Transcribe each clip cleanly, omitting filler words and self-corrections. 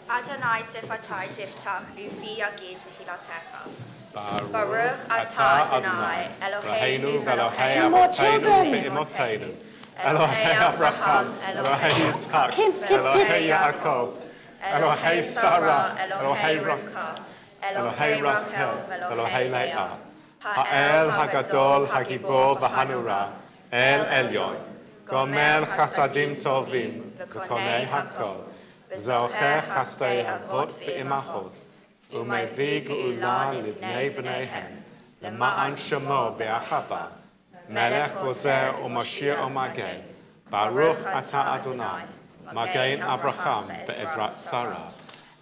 Adonai sifatai tiftach lufi agid tehilatecha. Baruch atah Adonai, Eloheinu v'Elohei Avotenu v'Imotenu, Elohei Abraham, Elohei Yitzchak, Elohei Yaakov, Elohei Sarah, Elohei Rivka, Elohei Rachel, Elohei Leah, Ha'el Hagadol Hagibor v'Hanura, El Elyon, Gomer Chasadim Tovim, v'Konei Hakol, V'Zocher Chastei Avot v'Imachot, U'Mevii Geula Livnei V'neihem, L'ma'an Shemo Be'achava, Melech Ozer U'Mashiach U'Mageh, Baruch Atah Adonai, Magen Abraham Be'ezrat Sarah,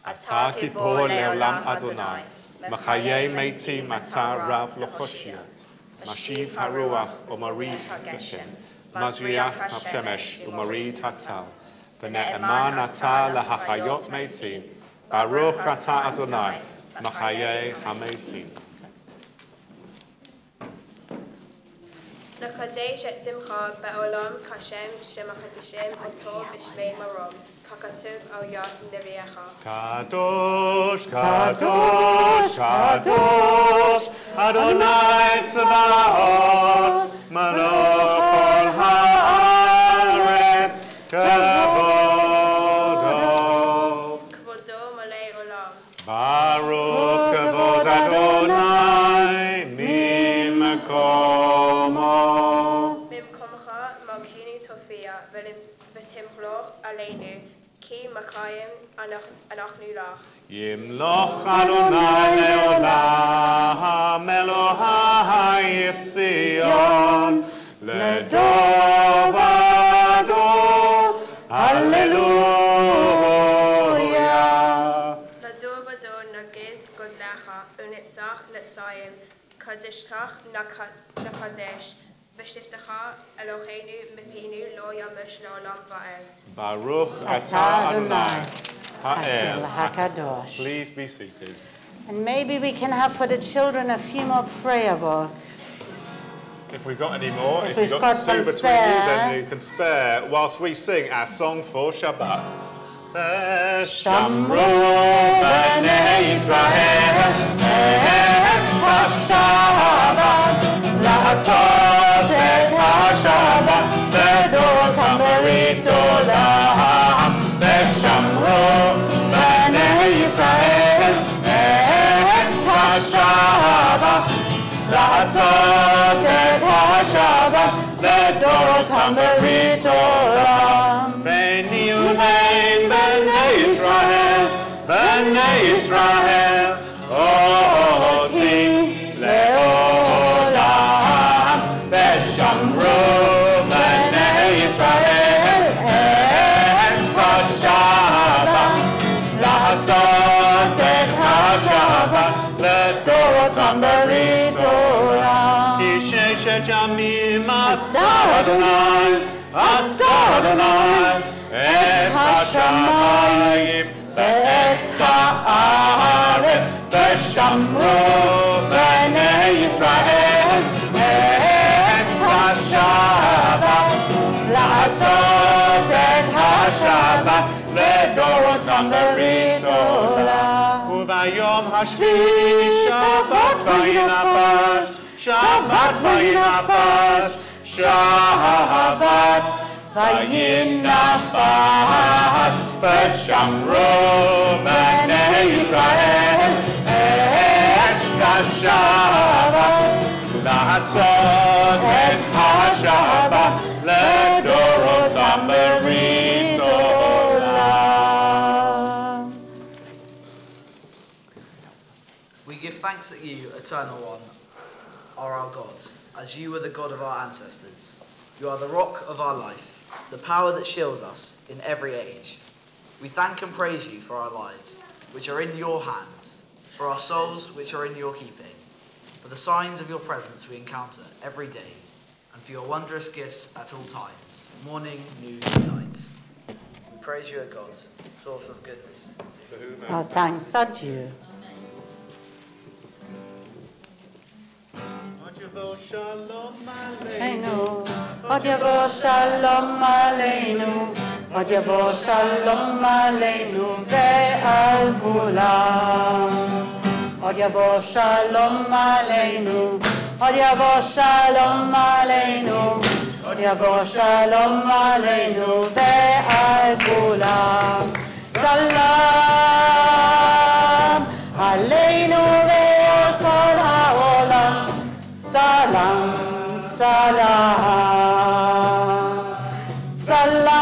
Atah Gibor Le'olam Adonai, Machayei Meiti Atah Rav L'Choshia, Mashiv Haruach U'Marid HaGeshem, Mazriach HaShemesh U'Marid HaTal, V'ne'eman Atah L'Hachayot Meitim, Baruch Atah Adonai, Machayei HaMeitim. Nakadesh et Simcha Be'olam Kashem Shemachadishem Otov B'Shmei Marom Kakatuv Al Yad Nevi'echa. Kadosh, Kadosh, Kadosh, Adonai Tzvaot, Malach Kol Haaretz, Kavodo. Kavodo Malei Olam. Baruch Kavod Adonai, Mimkomo. Mimkomcha Malkeinu Tofia V'Timchloch Aleinu Ki Makayim Anachnu Lach. Yimloch Adonai leolam, Elohai Tzion, ledovado, Hallelujah. Ladovado Nagiz Godlecha Unitzach Letzayim Kadishtach Nakadesh V'Shiftecha Eloheinu Mipinu Lo Yamesh Leolam Va'ed. Baruch Atah Adonai, Ha'el HaKadosh. Please be seated. And maybe we can have for the children a few more prayer words. If we've got any more, if we've you've got got some two between spare. you, then you can spare whilst we sing our song for Shabbat. Shamru b'nei Yisrael et ha-Shabbat la'asot et ha-Shabbat v'dotam berit olam v'shamru b'nei Yisrael et ha-Shabbat la'asot et ha-Shabbat v'dotam berit olam. Beni u'bein b'nei Yisrael, oti le'olam, v'shamru b'nei Yisrael et ha-Shabbat, la'asot et ha-Shabbat, לדורותם ברית עולם. כי ששת ימים עשה אדוני את השמיים ואת הארץ, ושמרו בני ישראל את השבת, לעשות את השבת לדורותם ברית עולם. וביום השביעי שבת וינפש, שבת וינפש, שבת וינפש, ושמרו בני ישראל את השבת, לעשות את השבת לדורותם ברית עולם. We give thanks that you, Eternal One, are our God, as you were the God of our ancestors. You are the rock of our life, the power that shields us in every age. We thank and praise you for our lives, which are in your hand, for our souls, which are in your keeping, for the signs of your presence we encounter every day, and for your wondrous gifts at all times, morning, noon, and night. We praise you, O God, source of goodness. Our thanks are due. Shalom Aleinu, Od Yavo Shalom Aleinu, עוד יבוא שלום עלינו ועל כולם. עוד יבוא שלום עלינו, עוד יבוא שלום עלינו, עוד יבוא שלום עלינו ועל כולם. סלם עלינו ועל כל העולם. סלם, סלם, סלם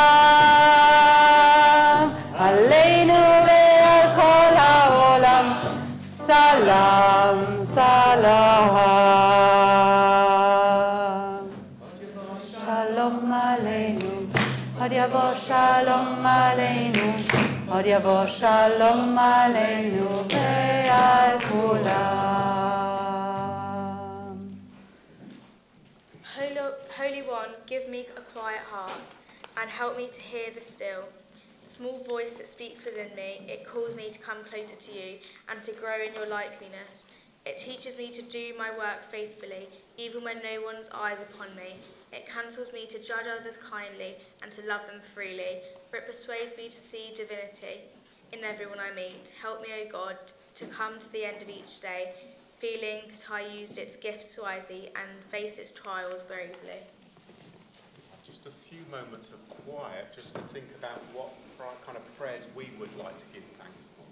עלינו ועל כל העולם. סלם, סלם. שלום עלינו, עוד יבוא שלום עלינו, עוד יבוא שלום עלינו ועל כולם. Holy One, give me a quiet heart, and help me to hear the still, small voice that speaks within me. It calls me to come closer to you and to grow in your likeness. It teaches me to do my work faithfully, even when no one's eyes upon me. It counsels me to judge others kindly and to love them freely, for it persuades me to see divinity in everyone I meet. Help me, O God, to come to the end of each day, feeling that I used its gifts wisely and face its trials bravely. Just a few moments of quiet, just to think about what kind of prayers we would like to give thanks for.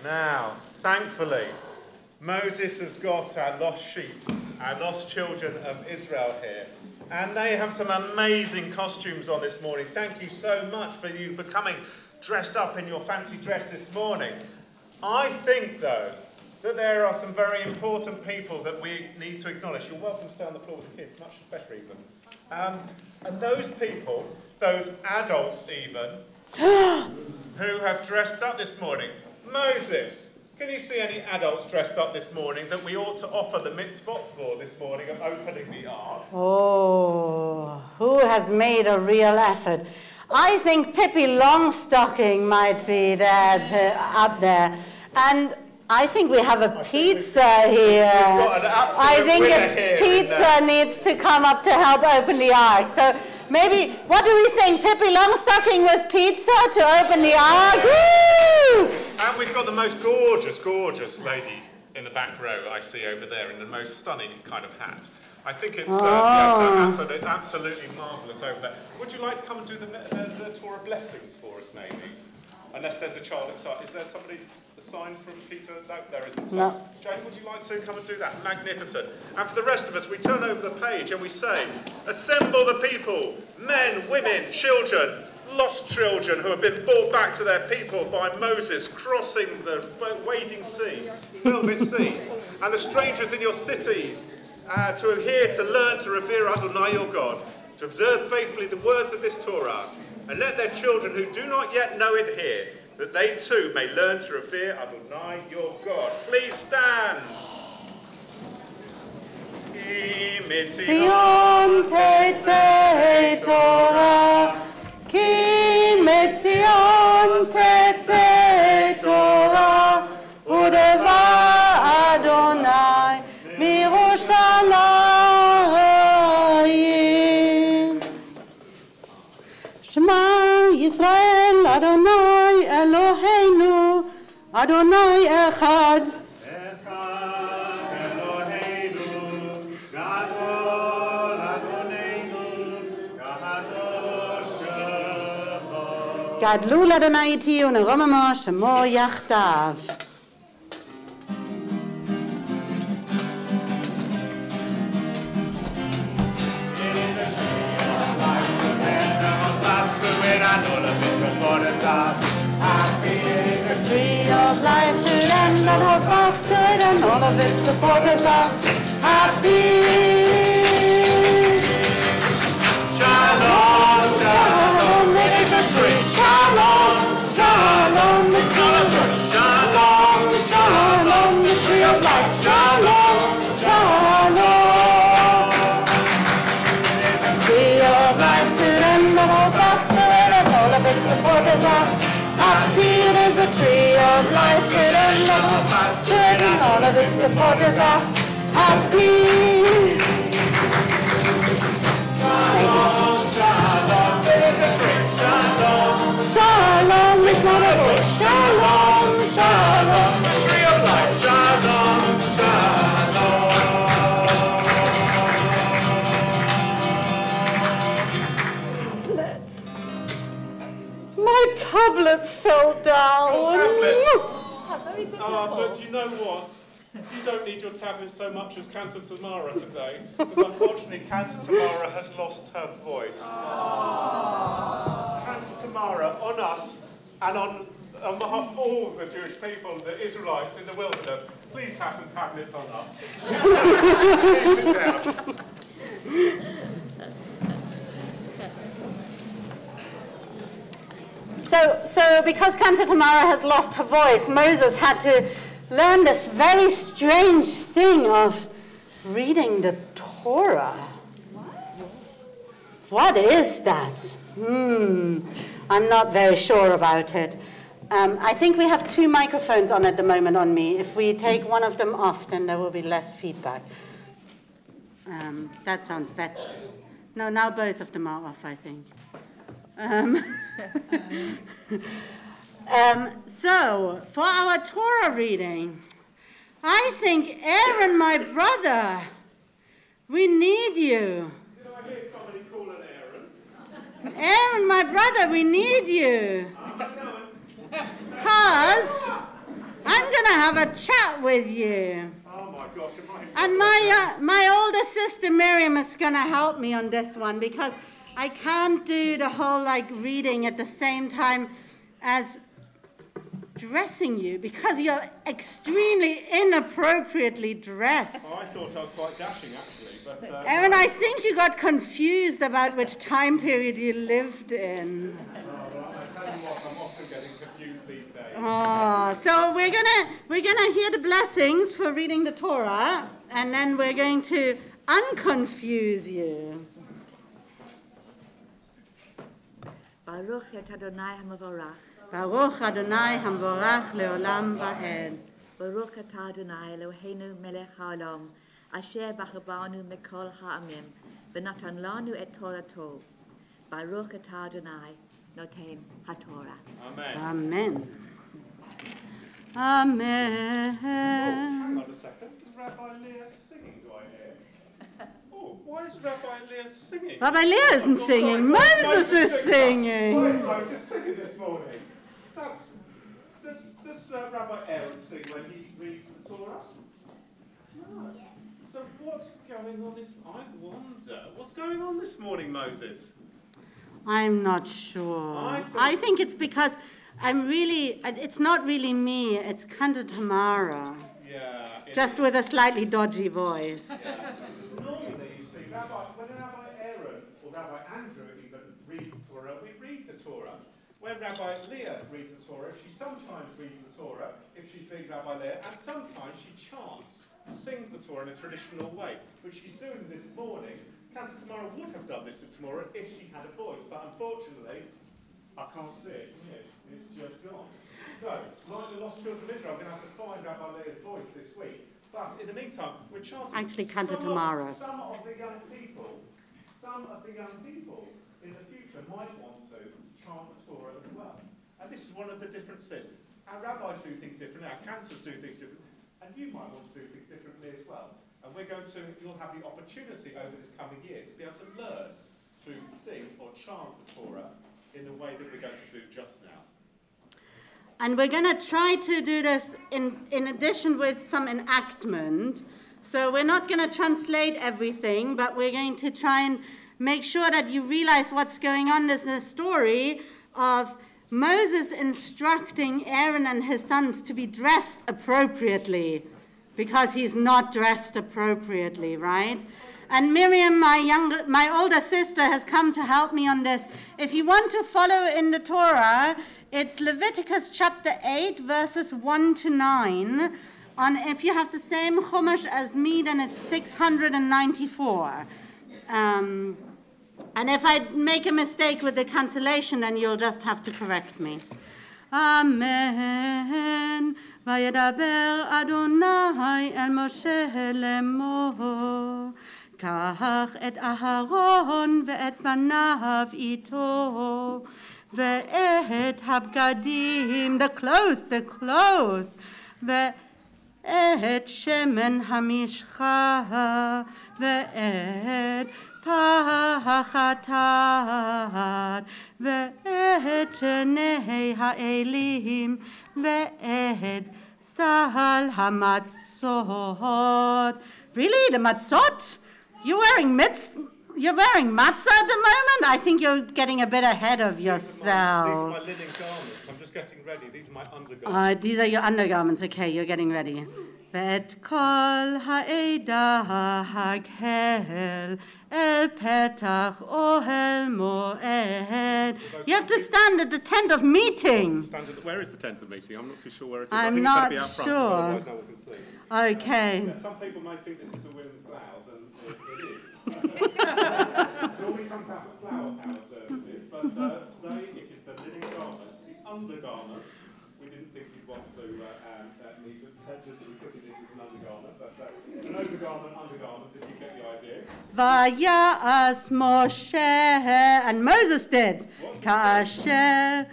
Now, thankfully, Moses has got our lost sheep, our lost children of Israel here. And they have some amazing costumes on this morning. Thank you so much for you for coming dressed up in your fancy dress this morning. I think, though, that there are some very important people that we need to acknowledge. You're welcome to stay on the floor with the kids, much better even. And those people, those adults even, who have dressed up this morning. Moses, can you see any adults dressed up this morning that we ought to offer the mitzvot for this morning of opening the ark? Oh, who has made a real effort? I think Pippi Longstocking might be there up there. And I think we have a pizza here. I think a pizza needs to come up to help open the ark. So maybe, what do we think? Pippi Longstocking with pizza to open the ark? Woo! And we've got the most gorgeous lady in the back row I see over there in the most stunning kind of hat. I think it's absolutely marvellous over there. Would you like to come and do the Torah blessings for us, maybe? Unless there's a child inside. Is there somebody, the sign from Peter? No, there isn't. So, no. Jane, would you like to come and do that? Magnificent. And for the rest of us, we turn over the page and we say, assemble the people, men, women, children, lost children who have been brought back to their people by Moses crossing the wading sea, velvet sea, and the strangers in your cities to hear, to learn, to revere Adonai your God, to observe faithfully the words of this Torah, and let their children who do not yet know it hear, that they too may learn to revere Adonai your God. Please stand. Ki Mitzion tetzei Torah, Ki Mitzion tetzei Torah, Udeva Adonai Mirushalayim. Shema Yisrael Adonai Eloheinu, Adonai Echad. Gadlu l'Adonai iti u'neromamo shemo yachtav. Happy is the tree of life to them that hold fast to it, and all of its supporters are happy. Shalom, shalom, it is a tree. Shalom, shalom, the tree of life. Shalom, shalom, the tree of life. Shalom, shalom. Tree of life to them that hold fast to it, and all of its supporters are happy. It is a tree of life to them that hold fast to it, and all of its supporters are happy. Shalom, shalom, it is a tree. Shalom, shalom, it's not a bush. Shalom, shalom, the tree of life. Shalom, shalom. Let's. My tablets fell down. Your tablets? Very big but you know what? You don't need your tablet so much as Cantor Tamara today, because unfortunately Cantor Tamara has lost her voice. Cantor Tamara, on us and on behalf of all the Jewish people, the Israelites in the wilderness, please have some tablets on us. Please sit down. So because Cantor Tamara has lost her voice, Moses had to learn this very strange thing of reading the Torah. What is that? I'm not very sure about it. I think we have 2 microphones on at the moment on me. If we take one of them off, then there will be less feedback. That sounds better. No, now both of them are off, I think. So, for our Torah reading, I think Aaron, my brother, we need you. Did I hear somebody call an Aaron? Aaron, my brother, we need you. Because I I'm going to have a chat with you. Oh my gosh. And my older sister Miriam is going to help me on this one because I can't do the whole reading at the same time as dressing you because you're extremely inappropriately dressed. Oh, I thought I was quite dashing actually. But, Aaron, I think you got confused about which time period you lived in. Oh, right. I tell you what, I'm often getting confused these days. Oh, so we're gonna hear the blessings for reading the Torah, and then we're going to unconfuse you. Baruch et Adonai HaMavorach. Baruch Adonai Hamvorach Leolam Vahed. Baruch et Adonai Eloheinu Melech HaOlam, Asher b'chabanu mikol ha'amim, v'natan lanu et Torato. Baruch et Adonai Noten HaTorah. Amen. Amen. Amen. Hang on a second. Is Rabbi Leah singing, do I hear? Oh, why is Rabbi Leah singing? Rabbi Leah isn't singing. Moses is singing. Why is Moses singing this morning? Does Rabbi Aaron sing when he reads the Torah? No. So what's going on this? I wonder. What's going on this morning, Moses? I'm not sure. I think it's because it's not really me, it's Kanta Tamara. Yeah. Just with a slightly dodgy voice. Yeah. Normally, you see, when Rabbi Aaron or Rabbi Andrew even reads the Torah, we read the Torah. When Rabbi Leah reads the Torah, she sometimes reads the Torah, if she's being Rabbi Leah, and sometimes she chants, sings the Torah in a traditional way, which she's doing this morning. Kanta Tamara would have done this tomorrow if she had a voice, but unfortunately, I can't see it from here. It's just gone. So, like the lost children of Israel, I'm going to have to find Rabbi Leah's voice this week. But in the meantime, we're chanting. Actually, Kanta Tamara. Some of the young people in the future might want to chant the Torah as well. And this is one of the differences. Our rabbis do things differently, our cantors do things differently, and you might want to do things differently as well. And you'll have the opportunity over this coming year to be able to learn to sing or chant the Torah in the way that we're going to do just now. And we're going to try to do this in addition with some enactment. So we're not going to translate everything, but we're going to try and make sure that you realize what's going on. There's a story of Moses instructing Aaron and his sons to be dressed appropriately because he's not dressed appropriately, right? And Miriam, my older sister, has come to help me on this. If you want to follow in the Torah, it's Leviticus chapter 8, verses 1 to 9. If you have the same Chumash as me, then it's 694. And if I make a mistake with the cancellation, then you'll just have to correct me. Amen. וידבר אדוני אל משה לאמור, קח את אהרון ואת בניו איתו, ואת הבגדים, the clothes, ואת שמן המשחה, ואת פח התת, ואת שני האלים, ואת סל המצות. Really? The matzot? You're wearing matzah at the moment? I think you're getting a bit ahead of yourself. These are my linen garments. I'm just getting ready. These are my undergarments. These are your undergarments. Okay, you're getting ready. ואת כל העדה הגל אל פתח אוהל מועד. You have to stand at the tent of meeting. Where is the tent of meeting? I'm not too sure where it is. I'm I think not it's sure. Front, so otherwise no one can see. Okay. Yeah, some people might think this is a women's blouse, and it is. It normally comes out of flower power services, but today it is the linen garments, the undergarments. We didn't think you'd want to need to just be putting this as an undergarment, but an undergarment, if you get the idea. Vayas Moshe, and Moses did. Ka'asher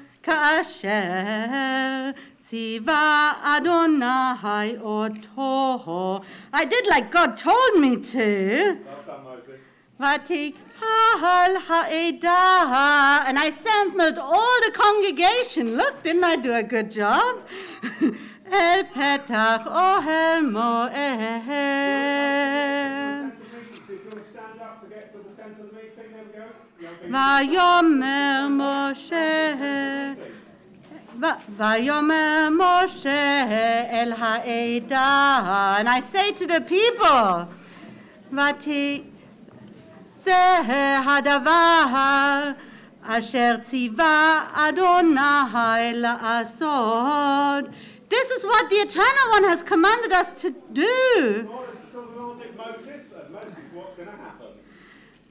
tziva Adonai oto. I did like God told me to. Well done, Moses. Vatik ha'al ha'edah. And I sampled all the congregation. Look, didn't I do a good job? אל פתח אוהל מועד. ויאמר משה אל העדה, and I say to the people, ותעשה הדבר אשר ציווה אדוני לעשות. This is what the Eternal One has commanded us to do. Moses, what's going to happen?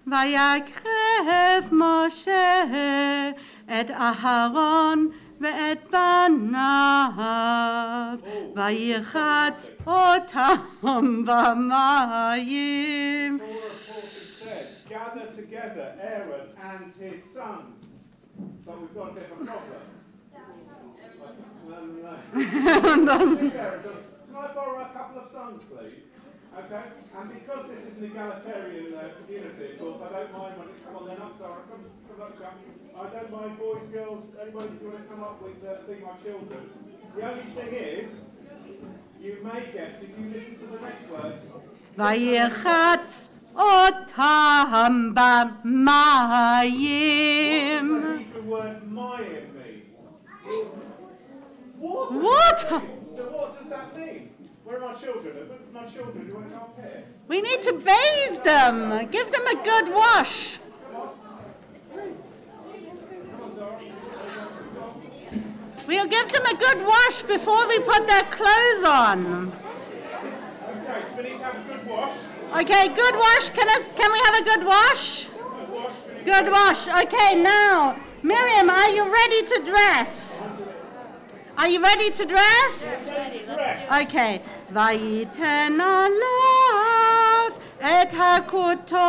ויקרב משה את אהרון ואת בניו, וירחץ אותם במים. Gather together Aaron and his sons. But we've got a bit of a problem. Can I borrow a couple of sons, please? Okay? And because this is an egalitarian community, of course, I don't mind when it come on then up, Sarah. Come. I don't mind boys, girls, anybody who want to come up with be my children. The only thing is, you may get, if you listen to the next words, וירחץ אותם במים. what does the Hebrew word mayim mean? What? So what does that mean? Where are my children? My children, you want to come up here? We need to bathe them. Give them a good wash. We'll give them a good wash before we put their clothes on. Okay, so we need to have a good wash. Okay, good wash. Can we have a good wash? Good wash. Okay, now, Miriam, are you ready to dress? Are you ready to dress? Okay. ויתן עליו את הכותונת.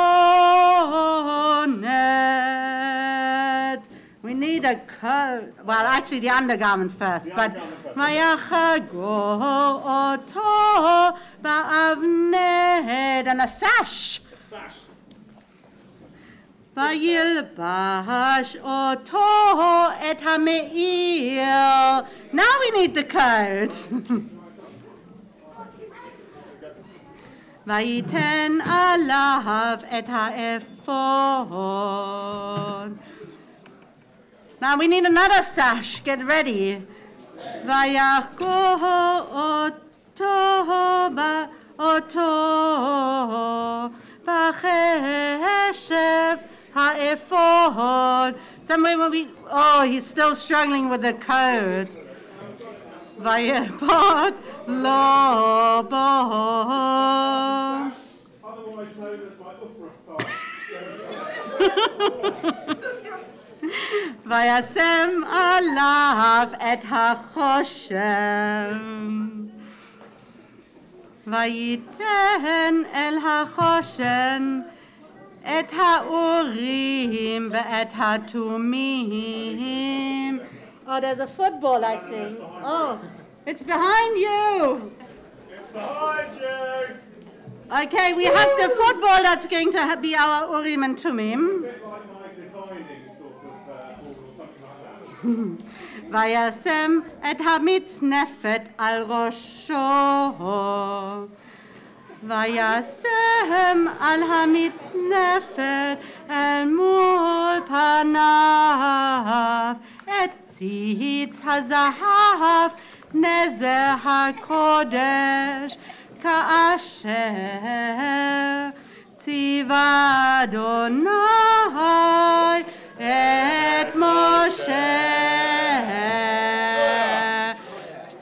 We need a coat. Well, actually, the undergarment first. But ויחגור אותו באבנד, and a sash. וילבש אותו את המעיל. Now we need the coat. ויתן עליו את האפוד. Now we need another sash. Get ready. ויחגור אותו בחשב האפוד. Somewhere when we, he's still struggling with the code. ויפוד לו בו. Otherwise known as my וישם עליו את החושן. וייתן אל החושן את האורים ואת התומים. Oh, there's a football, I think. Oh, it's behind you. It's behind you. Okay, we have the football that's going to be our Urim and Tumim. A bit like my dividing sort of ball or something like that. וישם את המצנפת על ראשו. וישם על המצנפת אל מול פניו את ציץ הזהב נזר הקודש כאשר ציווה אדוני את משה.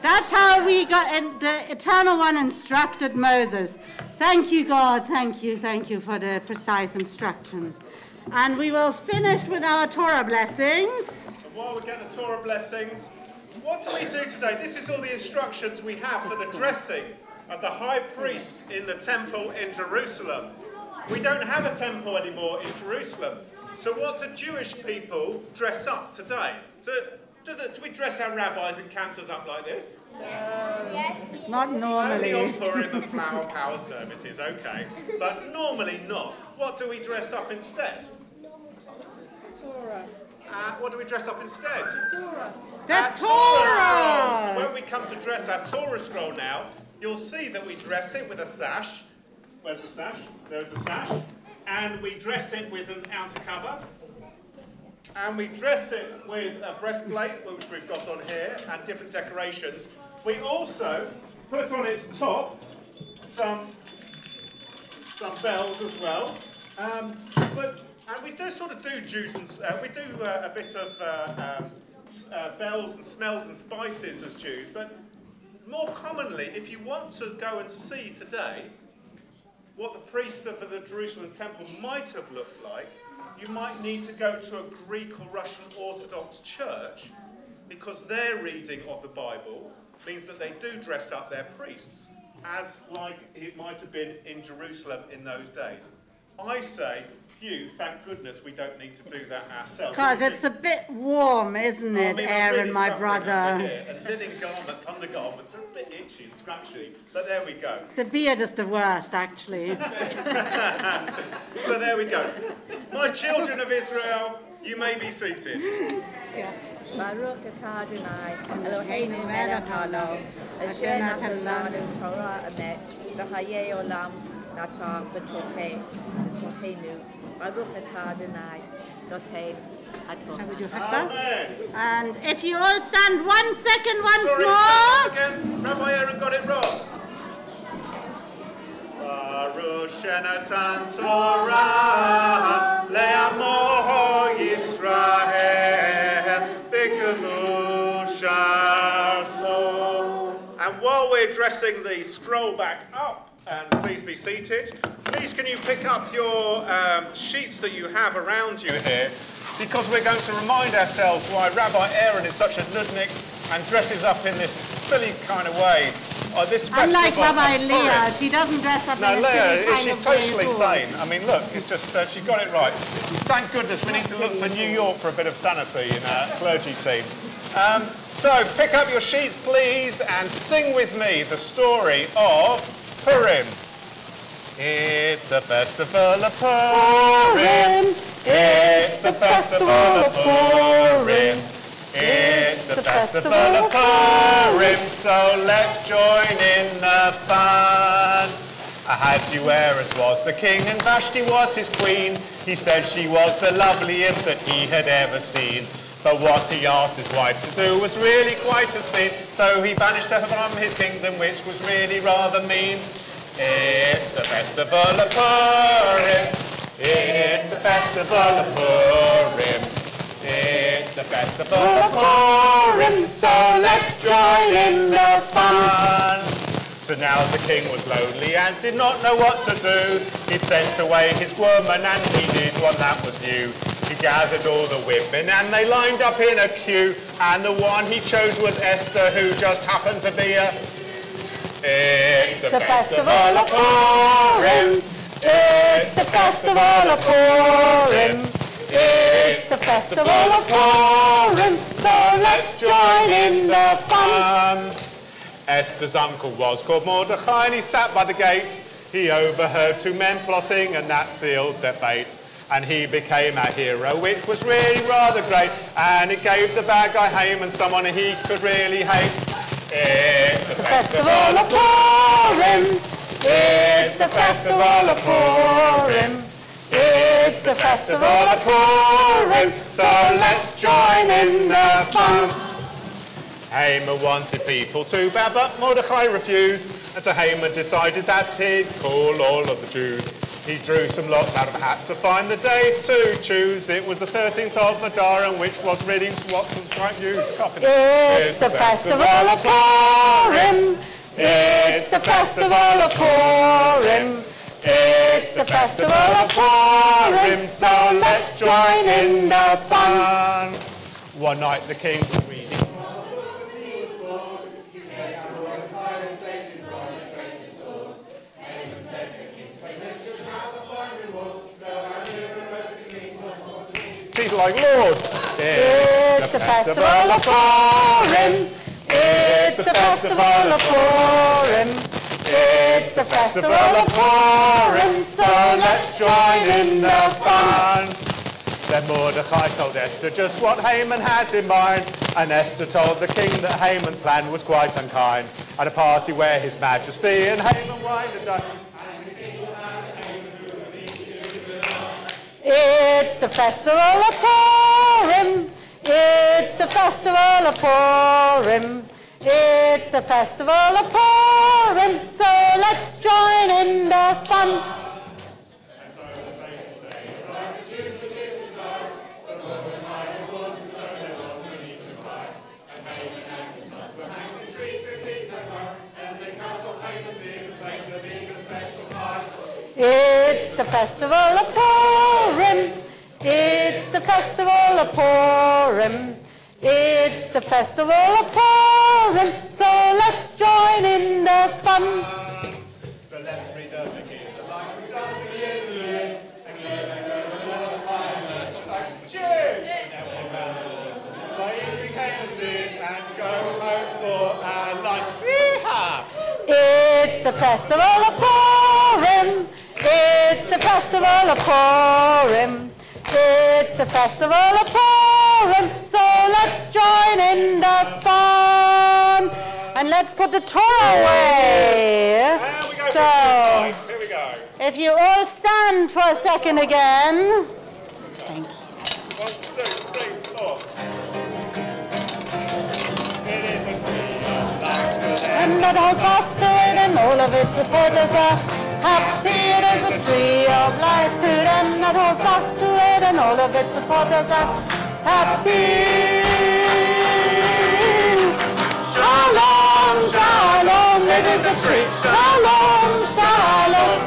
That's how we got, and the Eternal One instructed Moses. Thank you, God. Thank you for the precise instructions. And we will finish with our Torah blessings. And while we get the Torah blessings, what do we do today? This is all the instructions we have for the dressing of the high priest in the temple in Jerusalem. We don't have a temple anymore in Jerusalem. So what do Jewish people dress up today? Do we dress our rabbis and cantors up like this? Yes. Not normally. Only on Purim and flower power services, okay. But normally not. What do we dress up instead? Torah. What do do we dress up instead? The Torah! So when we come to dress our Torah scroll now, you'll see that we dress it with a sash. Where's the sash? There's the sash. And we dress it with an outer cover. And we dress it with a breastplate, which we've got on here, and different decorations. We also put on its top some bells as well. And we do sort of do Jews and we do a bit of bells and smells and spices as Jews. But more commonly, if you want to go and see today what the priest of the Jerusalem temple might have looked like, you might need to go to a Greek or Russian Orthodox church, because their reading of the Bible means that they do dress up their priests, as like it might have been in Jerusalem in those days. I say, thank goodness we don't need to do that ourselves. Because it's a bit warm, isn't it, Aaron, really my brother? And linen garments, undergarments are a bit itchy and scratchy, but there we go. The beard is the worst, actually. So there we go. My children of Israel, you may be seated. Baruch atah Adonai, Eloheinu melech haolam, asher natan lanu Torah emet, v'chayei olam natan b'tocheinu. Baruch atah Adonai, noten haTorah. Amen. And if you all stand 1 second once Sorry, more. again. Rabbi Aaron got it wrong. Baruch shenatan Torah le'amo Yisrael b'kemu sharto. And while we're dressing the scroll back up, and please be seated, please can you pick up your sheets that you have around you here, because we're going to remind ourselves why Rabbi Aaron is such a nudnik and dresses up in this silly kind of way. This Unlike festival Rabbi of Leah, Purim. she doesn't dress up No, in a silly Leah, kind she's of way totally at all. sane. I mean, look, it's just, she got it right. Thank goodness we need to look for New York for a bit of sanity in our clergy team. So, pick up your sheets, please, and sing with me the story of Purim. It's the festival of Purim. It's the festival of Purim. It's the festival of Purim, so let's join in the fun. Ahasuerus was the king and Vashti was his queen. He said she was the loveliest that he had ever seen. But what he asked his wife to do was really quite obscene, so he banished her from his kingdom, which was really rather mean. It's the festival of Purim. It's the festival of Purim. It's the festival of Purim, so let's join in the fun. So now the king was lonely and did not know what to do. He'd sent away his woman and he did one that was new. He gathered all the women and they lined up in a queue, and the one he chose was Esther, who just happened to be a... It's the festival of Purim. It's the festival of Purim. It's the festival of Purim, so let's join in the fun. Esther's uncle was called Mordecai, and he sat by the gate. He overheard two men plotting, and that sealed their fate. And he became our hero, which was really rather great. And it gave the bad guy Haman someone he could really hate. It's the festival of Purim. It's the festival of Purim. It's the festival of Purim, so let's join in the fun. Haman wanted people to bow, but Mordecai refused, and so Haman decided that he'd call all of the Jews. He drew some lots out of a hat to find the day to choose. It was the 13th of Adar, which was really Watson's quite used. It's the festival of Purim. It's the festival of Purim. It's the festival of Purim, so let's join in the fun. One night the king was reading. He's like, Lord, it's the festival of Purim. It's the festival of Purim. It's the festival of Purim, so let's join in the fun. Then Mordecai told Esther just what Haman had in mind, and Esther told the king that Haman's plan was quite unkind. At a party where His Majesty and Haman wined and dined, and the king and Haman. It's the festival of Purim. It's the festival of Purim. It's the festival of Purim. So let's join in the fun. It's the festival of Purim. It's the festival of Purim. It's the festival of Purim. So let's join in the fun. So let's read over again. Like we've done for years and years. And let's go to the Lord of fire and earth. Cheers! And now we're round by eating Haman's ears and go home for our lunch. Yeehaw! It's the festival of Purim. It's the festival of Purim. It's the festival of Purim. So let's join in the fun. And let's put the Torah away. And we go So, here we go. if you all stand for a second again. Thank you. 1, 2, 3, 4. It is a tree of life to them. And that hold fast to it, and all of its supporters are happy. It is a tree of life to them that hold fast to it, and all of its supporters are happy. Shalom, shalom, it is a tree. Shalom, shalom,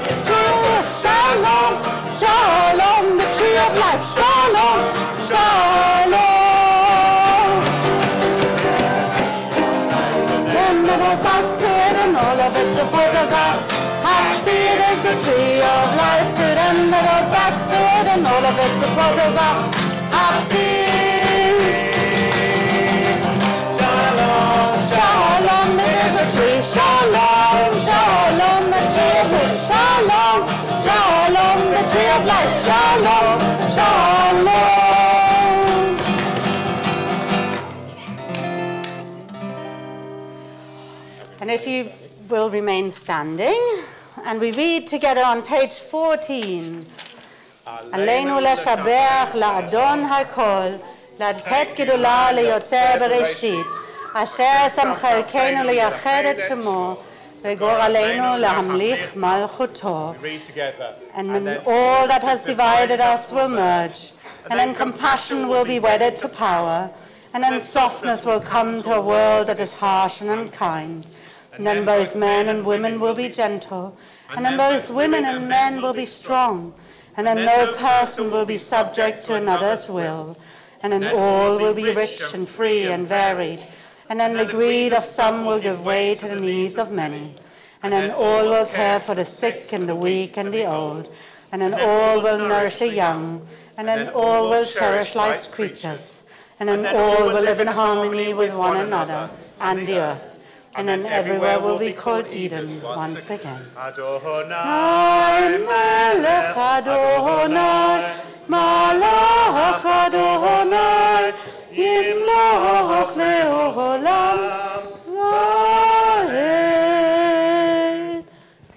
shalom, shalom, the tree of life. Shalom, shalom. Them that hold fast to it, and all of its supporters are happy. It is the tree of life to them that hold fast to it, and all of its supporters are happy. Shalom, shalom, it is a tree. Shalom, shalom, the tree of life. Shalom, shalom, the tree of life. Shalom, shalom. And if you will remain standing, and we read together on page 14. Aleinu leshabeach la'adon hakol, לתת גדולה ליוצר בראשית, אשר שם חלקנו לייחד את שמו, וגורלנו להמליך מלכותו. And then all that has divided us will merge, and then compassion will be wedded to power, and then softness will come to a world that is harsh and unkind. And then both men and women will be gentle, and then both women and men will be strong, and then no person will be subject to another's will. And then all will be rich and free and varied. And then the greed of some will give way to the needs of many. And then all will care for the sick and the weak and the old. And then all will nourish the young. And then all will cherish life's creatures. And then all will live in harmony with one another and the earth. And then everywhere will be called Eden once again. Adonai Melech Adonai Malach Adonai Yimloch Leolam Vaed.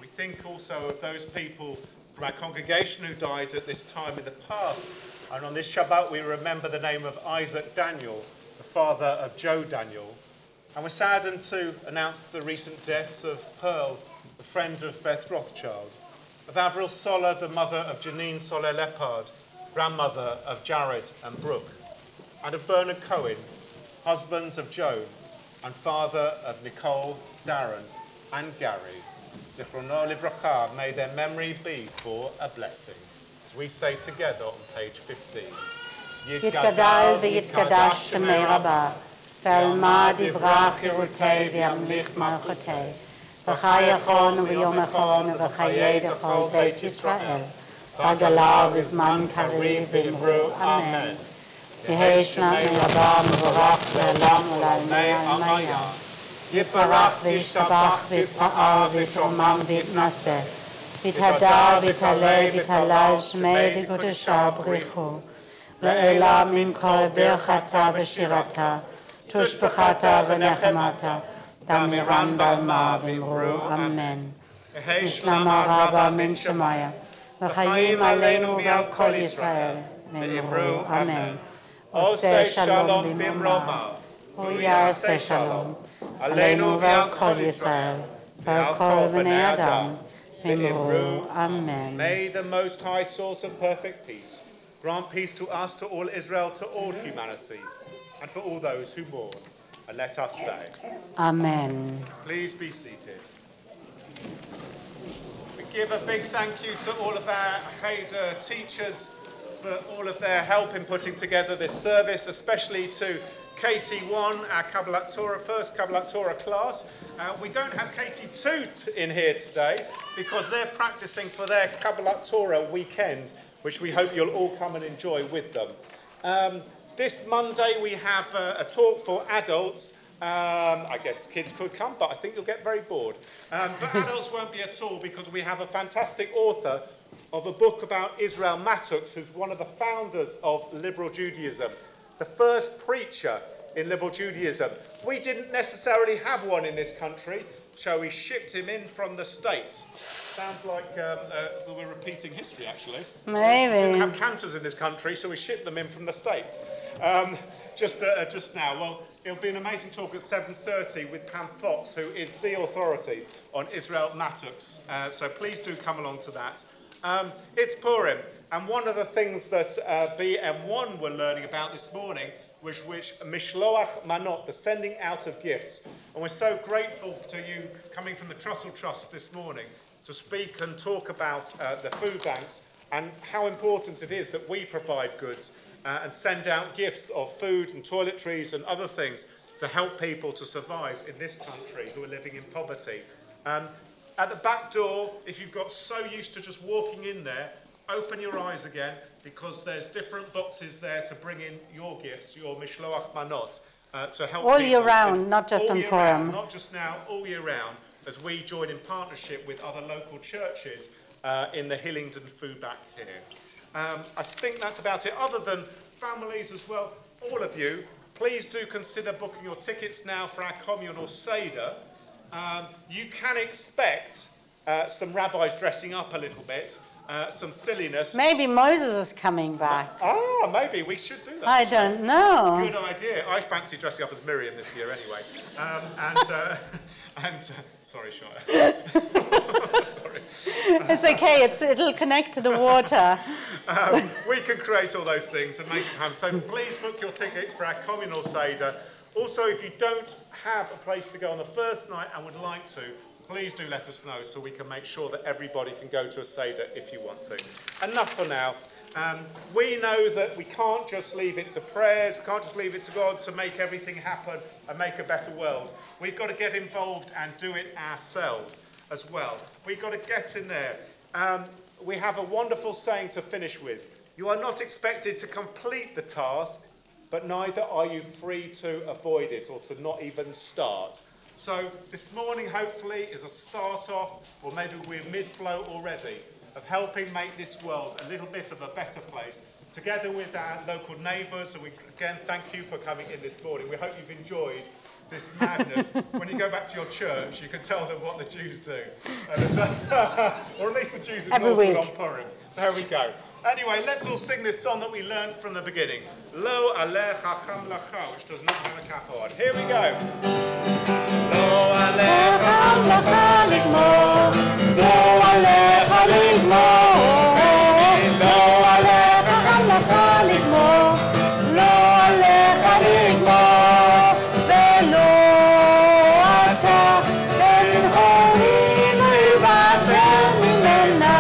We think also of those people from our congregation who died at this time in the past. And on this Shabbat we remember the name of Isaac Daniel, the father of Joe Daniel. And we're saddened to announce the recent deaths of Pearl, the friend of Beth Rothschild, of Avril Soler, the mother of Janine Soler-Lepard, grandmother of Jared and Brooke, and of Bernard Cohen, husbands of Joan, and father of Nicole, Darren, and Gary. Zichrono Livracha, may their memory be for a blessing. As we say together on page 15. Yitgadal v'yitgadash shemei Rabbah. Ve'alma divrach Yerutei v'yamlich malchutei. V'chayachon v'yom echon v'chayei dechol Beit Yisrael. V'agala v'zman kariv v'imru Amen. Yehei shnat Rabbah mevorach ve'elam u'lalmei almaya. Yitbarach v'yishtabach v'yitpa'al v'yitromam v'yitnaseh. V'yithadar v'yithalei v'yithalal shmei d'kodesha b'richu. לעילה מן כל ברכתה ושירתה, תושבחתה ונחמתה, תמירן בעלמה ואמרו אמן. משלמה רבה מן שמיה, וחיים עלינו ועל כל ישראל, ואמרו אמן. עושה שלום במרומה, הוא יעשה שלום, עלינו ועל כל ישראל, ועל כל בני אדם, ואמרו אמן. May the Most High source of perfect peace grant peace to us, to all Israel, to all humanity, and for all those who mourn. And let us say, Amen. Please be seated. We give a big thank you to all of our Cheder teachers for all of their help in putting together this service, especially to KT1, our Kabbalat Torah, first Kabbalat Torah class. We don't have KT2 in here today because they're practicing for their Kabbalat Torah weekend, which we hope you'll all come and enjoy with them. This Monday we have a talk for adults. I guess kids could come, but I think you'll get very bored. But adults won't be at all because we have a fantastic author of a book about Israel Matux, who's one of the founders of liberal Judaism, the first preacher in liberal Judaism. We didn't necessarily have one in this country, so we shipped him in from the States. Sounds like we're repeating history, actually. Maybe. We didn't have cantors in this country, so we shipped them in from the States. Just now. Well, it'll be an amazing talk at 7:30 with Pam Fox, who is the authority on Israel Matux. So please do come along to that. It's Purim, and one of the things that BM1 were learning about this morning was Mishloach Manot, the sending out of gifts. And we're so grateful to you coming from the Trussell Trust this morning to speak and talk about the food banks and how important it is that we provide goods and send out gifts of food and toiletries and other things to help people to survive in this country who are living in poverty. At the back door, if you've got so used to just walking in there, open your eyes again, because there's different boxes there to bring in your gifts, your Mishloach Manot, to help All people year round, not just on Purim. Not just now, all year round, as we join in partnership with other local churches in the Hillingdon Food Bank here. I think that's about it. Other than families as well, all of you, please do consider booking your tickets now for our communal Seder. You can expect some rabbis dressing up a little bit, some silliness. Maybe Moses is coming back. Maybe we should do that. I don't know. Good idea. I fancy dressing up as Miriam this year anyway. Sorry, Shia. Sorry. It's okay. It'll connect to the water. We can create all those things and make it happen. So please book your tickets for our communal Seder. Also, if you don't have a place to go on the first night and would like to, please do let us know so we can make sure that everybody can go to a Seder if you want to. Enough for now. We know that we can't just leave it to prayers, we can't just leave it to God to make everything happen and make a better world. We've got to get involved and do it ourselves as well. We've got to get in there. We have a wonderful saying to finish with. You are not expected to complete the task, but neither are you free to avoid it or to not even start. So this morning, hopefully, is a start off, or maybe we're mid-flow already, of helping make this world a little bit of a better place, together with our local neighbours. And we, again, thank you for coming in this morning. We hope you've enjoyed this madness. When you go back to your church, you can tell them what the Jews do. Or at least the Jews in Northwood on Purim. There we go. Anyway, let's all sing this song that we learned from the beginning. Lo alech hacham lacha, which does not have a cap on. Here we go. Lo alech hacham lacha ligmor. Lo alech ligmor. Lo alech hacham lacha ligmor. Lo alech ligmor. Velo ata ben horim uvater mimena.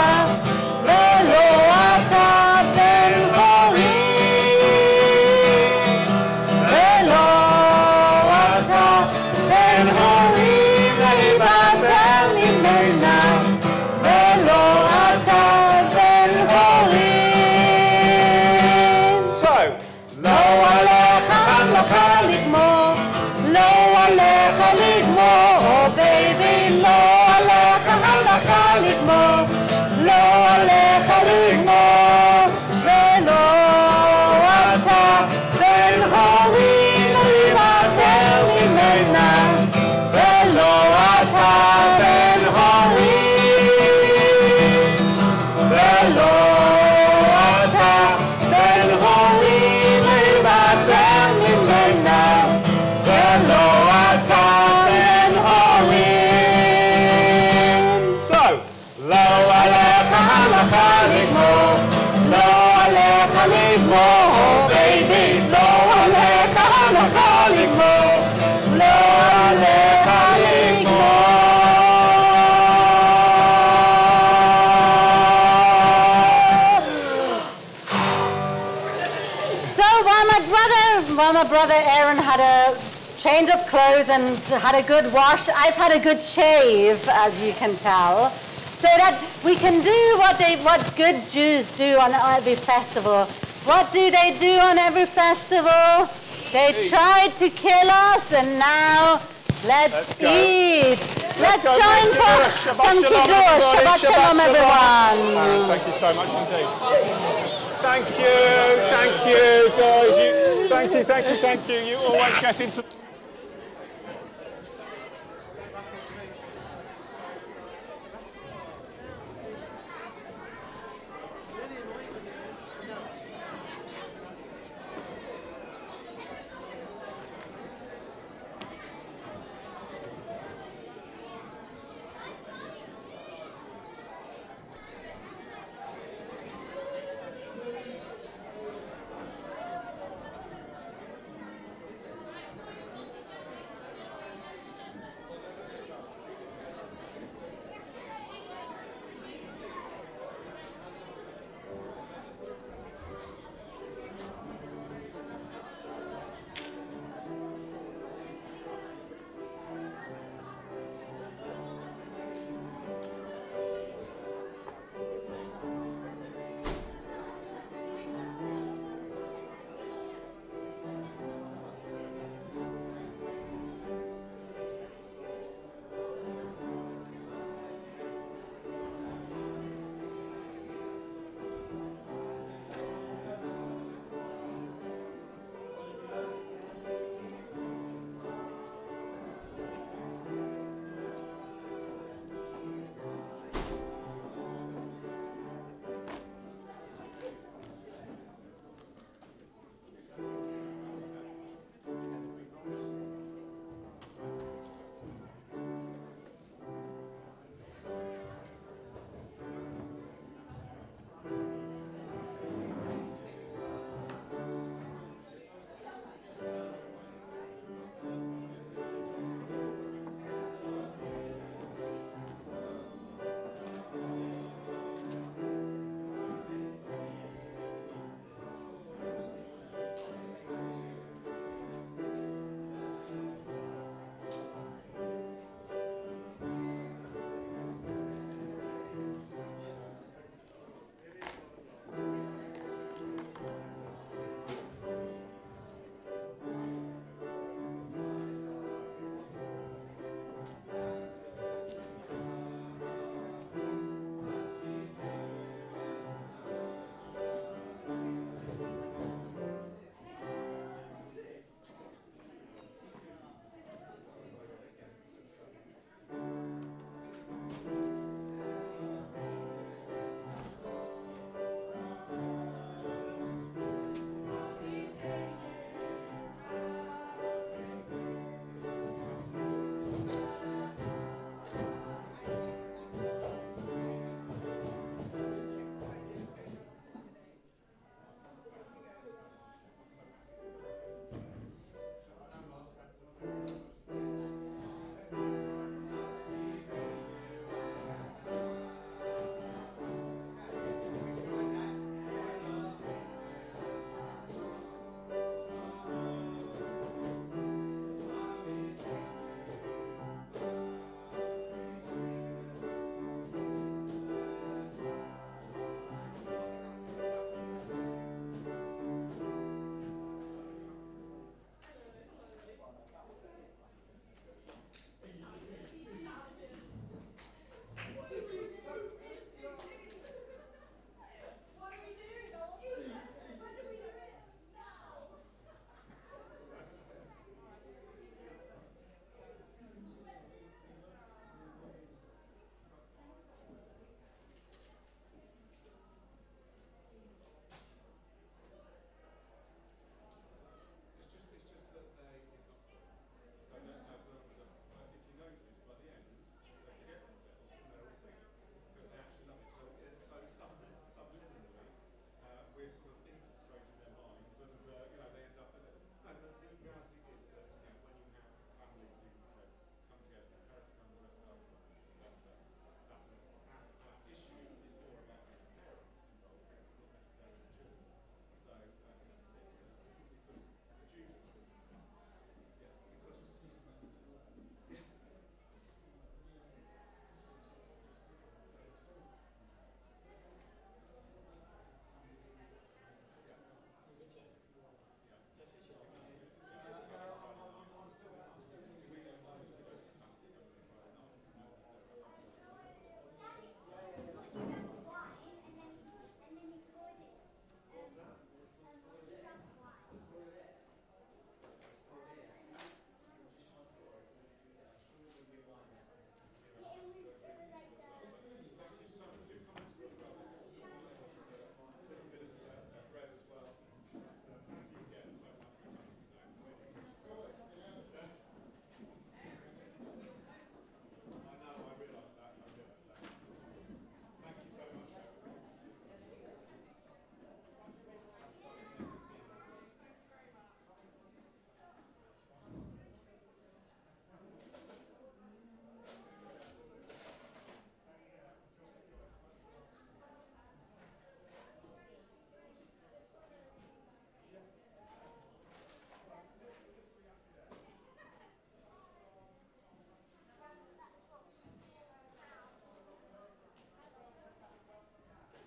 while my brother Aaron had a change of clothes and had a good wash, I've had a good shave, as you can tell, so that we can do what good Jews do on every festival. What do they do on every festival? They tried to kill us, and now let's eat. Let's join for some kiddush. Shabbat shalom, everyone. Thank you so much indeed. Thank you, guys. Thank you. You always get into...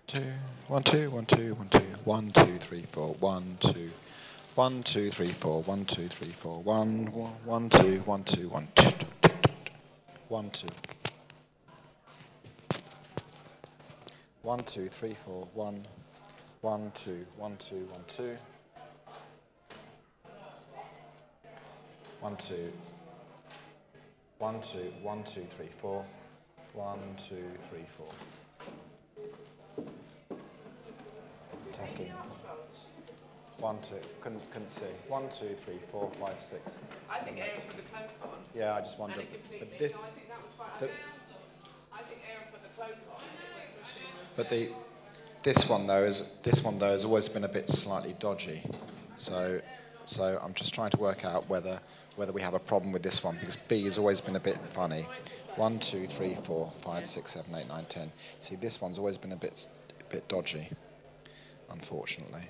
2, 1, 2, 1, 2, 1, 2, 1, 2, 3, 4, 1, 2, 1, 2, 3, 4, 1, 2, 3, 4, 1, 1, 2, 1, 2, 1, 2, 1, 2. 1, 2, 3, 4, 1, 1, 2, 1, 2, 1, 2. 1, 2, 1, 2, 1, 2, 3, 4. 1, 2, 3, 4. Testing. 1, 2. Couldn't see. 1, 2, 3, 4, 5, 6. I think Aaron put the cloak on. Yeah, I just wondered. And it completely. I think that was fine. I think Aaron put the cloak on. But this one though has always been a bit slightly dodgy. So I'm just trying to work out whether we have a problem with this one, because B has always been a bit funny. 1, 2, 3, 4, 5, 6, 7, 8, 9, 10. See, this one's always been a bit dodgy, unfortunately.